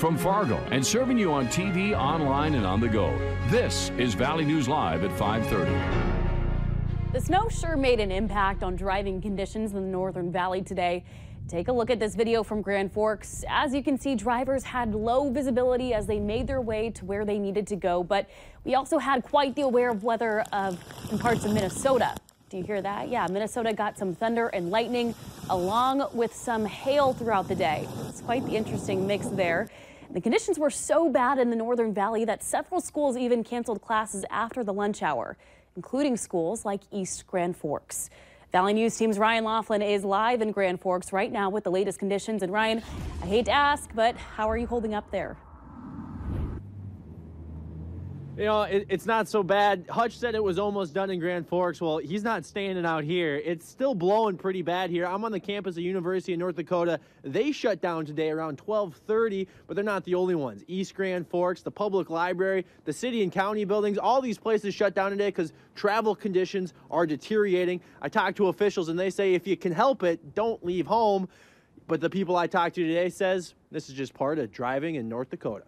From Fargo and serving you on TV, online, and on the go, this is Valley News Live at 5:30. The snow sure made an impact on driving conditions in the Northern Valley today. Take a look at this video from Grand Forks. As you can see, drivers had low visibility as they made their way to where they needed to go. But we also had quite the aware of weather in parts of Minnesota. Do you hear that? Yeah, Minnesota got some thunder and lightning along with some hail throughout the day. It's quite the interesting mix there. The conditions were so bad in the Northern Valley that several schools even canceled classes after the lunch hour, including schools like East Grand Forks. Valley News Team's Ryan Laughlin is live in Grand Forks right now with the latest conditions. And Ryan, I hate to ask, but how are you holding up there? You know, it's not so bad. Hutch said it was almost done in Grand Forks. Well, he's not standing out here. It's still blowing pretty bad here. I'm on the campus of University of North Dakota. They shut down today around 12:30, but they're not the only ones. East Grand Forks, the public library, the city and county buildings, all these places shut down today because travel conditions are deteriorating. I talked to officials and they say if you can help it, don't leave home. But the people I talked to today says this is just part of driving in North Dakota.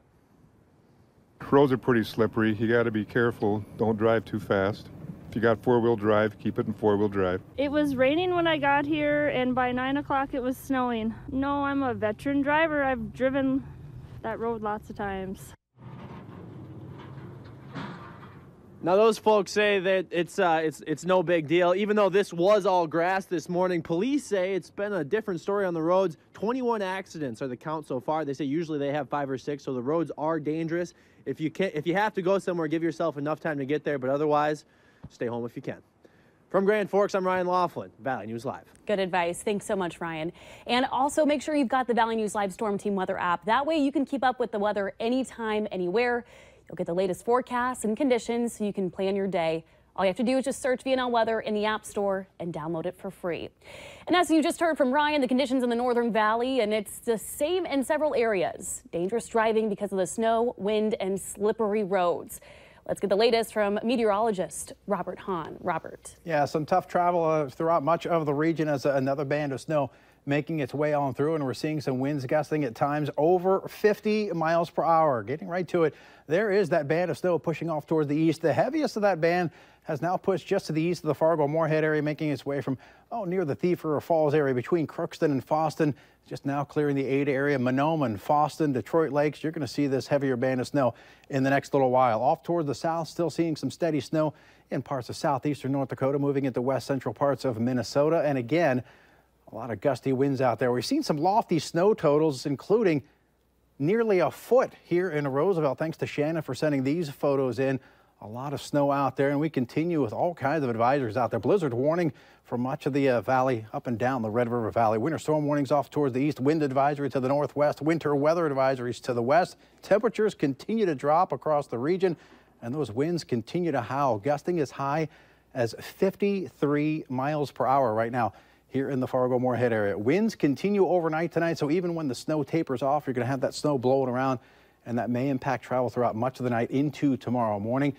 Roads are pretty slippery. You got to be careful. Don't drive too fast. If you got four-wheel drive, keep it in four-wheel drive. It was raining when I got here, and by 9 o'clock it was snowing. No, I'm a veteran driver. I've driven that road lots of times. Now, those folks say that it's no big deal. Even though this was all grass this morning, police say it's been a different story on the roads. 21 accidents are the count so far. They say usually they have 5 or 6, so the roads are dangerous. If you have to go somewhere, give yourself enough time to get there, but otherwise, stay home if you can. From Grand Forks, I'm Ryan Laughlin, Valley News Live. Good advice. Thanks so much, Ryan. And also make sure you've got the Valley News Live Storm Team weather app. That way you can keep up with the weather anytime, anywhere. You'll get the latest forecasts and conditions so you can plan your day. All you have to do is just search VNL Weather in the App Store and download it for free. And as you just heard from Ryan, the conditions in the Northern Valley, and it's the same in several areas. Dangerous driving because of the snow, wind, and slippery roads. Let's get the latest from meteorologist Robert Hahn. Robert. Yeah, some tough travel throughout much of the region as another band of snow making its way on through, and we're seeing some winds gusting at times over 50 miles per hour. Getting right to it, there is that band of snow pushing off towards the east. The heaviest of that band has now pushed just to the east of the Fargo-Moorhead area, making its way from near the Thief River Falls area between Crookston and Fosston, just now clearing the Ada area. Mahnomen, Fosston, Detroit Lakes, you're going to see this heavier band of snow in the next little while. Off towards the south, still seeing some steady snow in parts of southeastern North Dakota, moving into west central parts of Minnesota. And again, a lot of gusty winds out there. We've seen some lofty snow totals, including nearly a foot here in Roosevelt. Thanks to Shannon for sending these photos in. A lot of snow out there, and we continue with all kinds of advisories out there. Blizzard warning for much of the valley up and down the Red River Valley. Winter storm warnings off towards the east. Wind advisory to the northwest. Winter weather advisories to the west. Temperatures continue to drop across the region, and those winds continue to howl, gusting as high as 53 miles per hour right now here in the Fargo-Moorhead area. Winds continue overnight tonight, so even when the snow tapers off, you're going to have that snow blowing around, and that may impact travel throughout much of the night into tomorrow morning.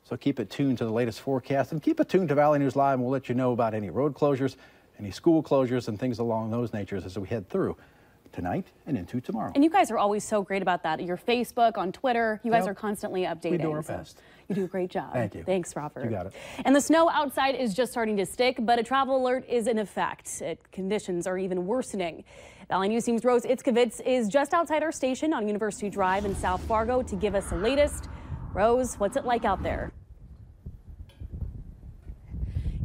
So keep it tuned to the latest forecast, and keep it tuned to Valley News Live, and we'll let you know about any road closures, any school closures, and things along those natures as we head through tonight and into tomorrow. And you guys are always so great about that. Your Facebook, on Twitter, you guys are constantly updating. We do our best. You do a great job. Thank you. Thanks, Robert. You got it. And the snow outside is just starting to stick, but a travel alert is in effect. Conditions are even worsening. Valley News Team's Rose Itzkovitz is just outside our station on University Drive in South Fargo to give us the latest. Rose, what's it like out there?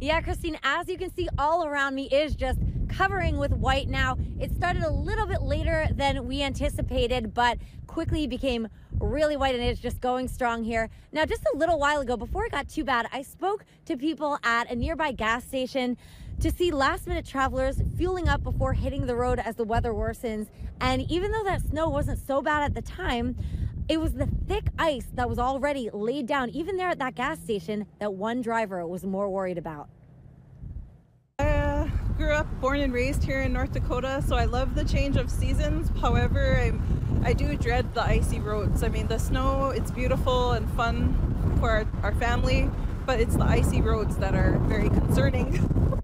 Yeah, Christine, as you can see, all around me is just covering with white now. It started a little bit later than we anticipated, but quickly became really white, and it's just going strong here. Now, just a little while ago, before it got too bad, I spoke to people at a nearby gas station to see last-minute travelers fueling up before hitting the road as the weather worsens. And even though that snow wasn't so bad at the time, it was the thick ice that was already laid down, even there at that gas station, that one driver was more worried about. I grew up, born and raised here in North Dakota, so I love the change of seasons. However, I do dread the icy roads. I mean, the snow, it's beautiful and fun for our family, but it's the icy roads that are very concerning.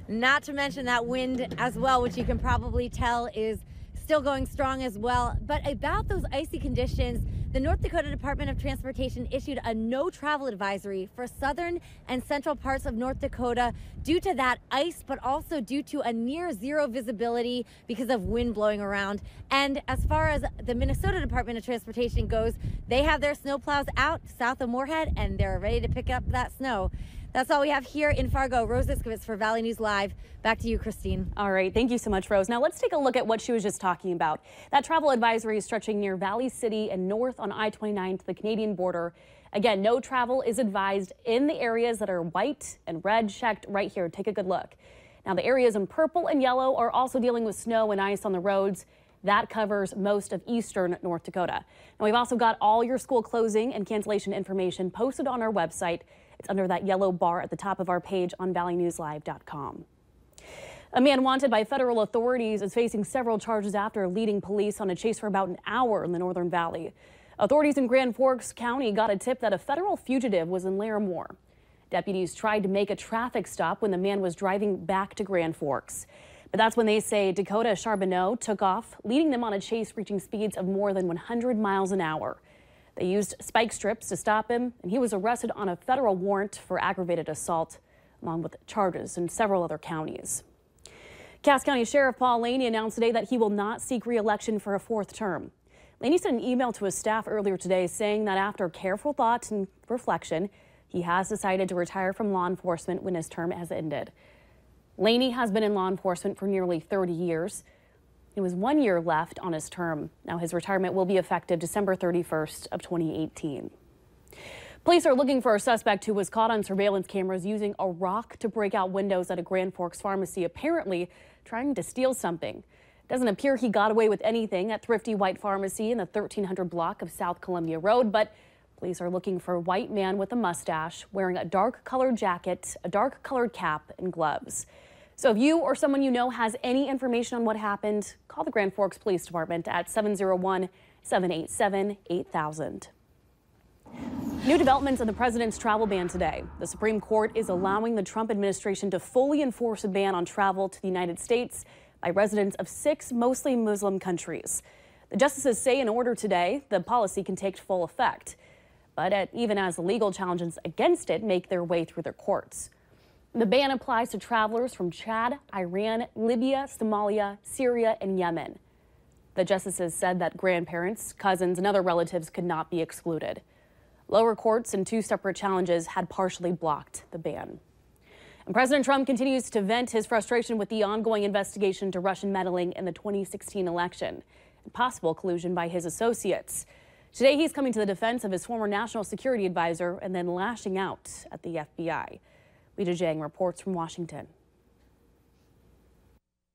not to mention that wind as well, which you can probably tell is still going strong as well. But about those icy conditions, the North Dakota Department of Transportation issued a no travel advisory for southern and central parts of North Dakota due to that ice, but also due to a near zero visibility because of wind blowing around. And as far as the Minnesota Department of Transportation goes, they have their snowplows out south of Moorhead and they're ready to pick up that snow. That's all we have here in Fargo. Rose Iskowitz for Valley News Live. Back to you, Christine. All right. Thank you so much, Rose. Now let's take a look at what she was just talking about. That travel advisory is stretching near Valley City and north on I-29 to the Canadian border. Again, no travel is advised in the areas that are white and red checked right here. Take a good look. Now the areas in purple and yellow are also dealing with snow and ice on the roads. That covers most of eastern North Dakota. Now we've also got all your school closing and cancellation information posted on our website. It's under that yellow bar at the top of our page on valleynewslive.com. A man wanted by federal authorities is facing several charges after leading police on a chase for about an hour in the Northern Valley. Authorities in Grand Forks County got a tip that a federal fugitive was in Larimore. Deputies tried to make a traffic stop when the man was driving back to Grand Forks. But that's when they say Dakota Charbonneau took off, leading them on a chase reaching speeds of more than 100 miles an hour. They used spike strips to stop him, and he was arrested on a federal warrant for aggravated assault, along with charges in several other counties. Cass County Sheriff Paul Laney announced today that he will not seek re-election for a fourth term. Laney sent an email to his staff earlier today saying that after careful thought and reflection, he has decided to retire from law enforcement when his term has ended. Laney has been in law enforcement for nearly 30 years. It was 1 year left on his term. Now his retirement will be effective December 31st of 2018. Police are looking for a suspect who was caught on surveillance cameras using a rock to break out windows at a Grand Forks pharmacy, apparently trying to steal something. It doesn't appear he got away with anything at Thrifty White Pharmacy in the 1300 block of South Columbia Road, but police are looking for a white man with a mustache wearing a dark colored jacket, a dark colored cap, and gloves. So if you or someone you know has any information on what happened, call the Grand Forks Police Department at 701-787-8000. New developments in the president's travel ban today. The Supreme Court is allowing the Trump administration to fully enforce a ban on travel to the United States by residents of 6 mostly Muslim countries. The justices say in order today, the policy can take full effect. But even as the legal challenges against it make their way through their courts. The ban applies to travelers from Chad, Iran, Libya, Somalia, Syria, and Yemen. The justices said that grandparents, cousins, and other relatives could not be excluded. Lower courts in 2 separate challenges had partially blocked the ban. And President Trump continues to vent his frustration with the ongoing investigation into Russian meddling in the 2016 election and possible collusion by his associates. Today, he's coming to the defense of his former national security advisor and then lashing out at the FBI. Lita Zhang reports from Washington.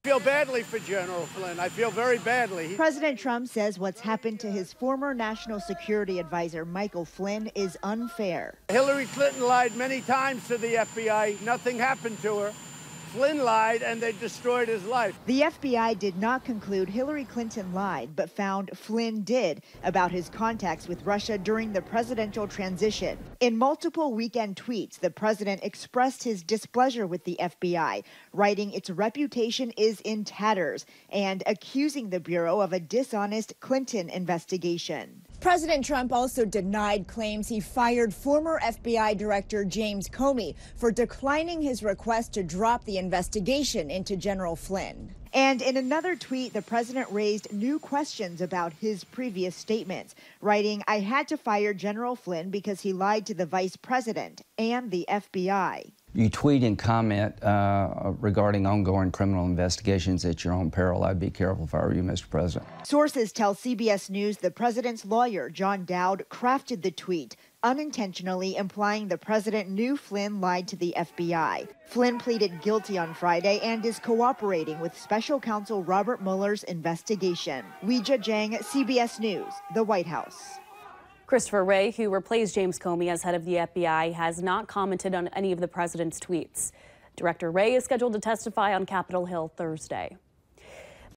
I feel badly for General Flynn. I feel very badly. President Trump says what's happened to his former national security advisor, Michael Flynn, is unfair. Hillary Clinton lied many times to the FBI. Nothing happened to her. Flynn lied and they destroyed his life. The FBI did not conclude Hillary Clinton lied, but found Flynn did about his contacts with Russia during the presidential transition. In multiple weekend tweets, the president expressed his displeasure with the FBI, writing its reputation is in tatters and accusing the Bureau of a dishonest Clinton investigation. President Trump also denied claims he fired former FBI Director James Comey for declining his request to drop the investigation into General Flynn. And in another tweet, the president raised new questions about his previous statements, writing, "I had to fire General Flynn because he lied to the vice president and the FBI." You tweet and comment regarding ongoing criminal investigations at your own peril. I'd be careful if I were you, Mr. President. Sources tell CBS News the president's lawyer, John Dowd, crafted the tweet, unintentionally implying the president knew Flynn lied to the FBI. Flynn pleaded guilty on Friday and is cooperating with special counsel Robert Mueller's investigation. Weijia Zhang, CBS News, the White House. Christopher Wray, who replaced James Comey as head of the FBI, has not commented on any of the president's tweets. Director Wray is scheduled to testify on Capitol Hill Thursday.